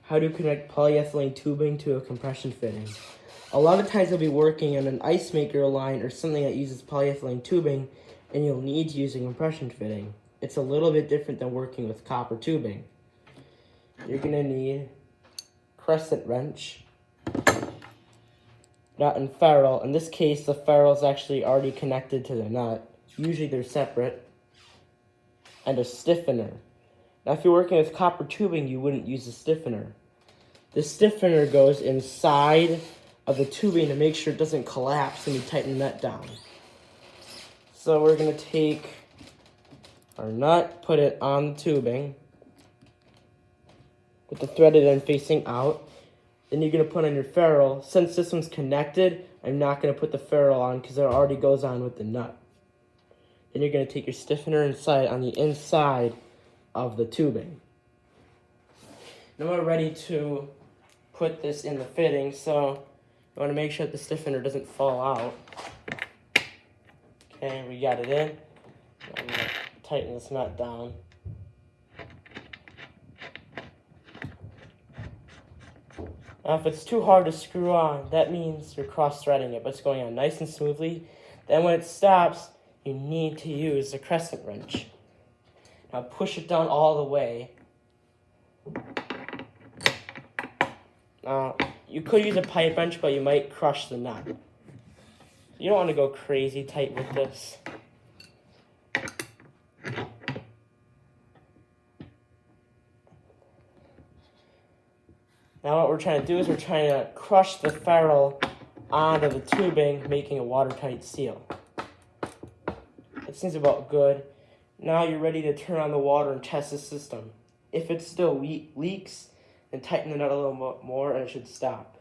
How to connect polyethylene tubing to a compression fitting. A lot of times you'll be working on an ice maker line or something that uses polyethylene tubing, and you'll need to use a compression fitting. It's a little bit different than working with copper tubing. You're going to need crescent wrench, nut and ferrule. In this case, the ferrule is actually already connected to the nut. Usually they're separate. And a stiffener. Now, if you're working with copper tubing, you wouldn't use a stiffener. The stiffener goes inside of the tubing to make sure it doesn't collapse when you tighten the nut down. So we're going to take our nut, put it on the tubing with the threaded end facing out. Then you're going to put on your ferrule. Since this one's connected, I'm not going to put the ferrule on because it already goes on with the nut. Then you're going to take your stiffener inside on the inside of the tubing. Now we're ready to put this in the fitting, so you want to make sure that the stiffener doesn't fall out. Okay, we got it in. I'm going to tighten this nut down. Now if it's too hard to screw on, that means you're cross-threading it, but it's going on nice and smoothly. Then when it stops, you need to use a crescent wrench. Now push it down all the way. You could use a pipe wrench, but you might crush the nut. You don't want to go crazy tight with this. Now what we're trying to do is we're trying to crush the ferrule onto the tubing, making a watertight seal. It seems about good. Now you're ready to turn on the water and test the system. If it still leaks, then tighten the nut a little more and it should stop.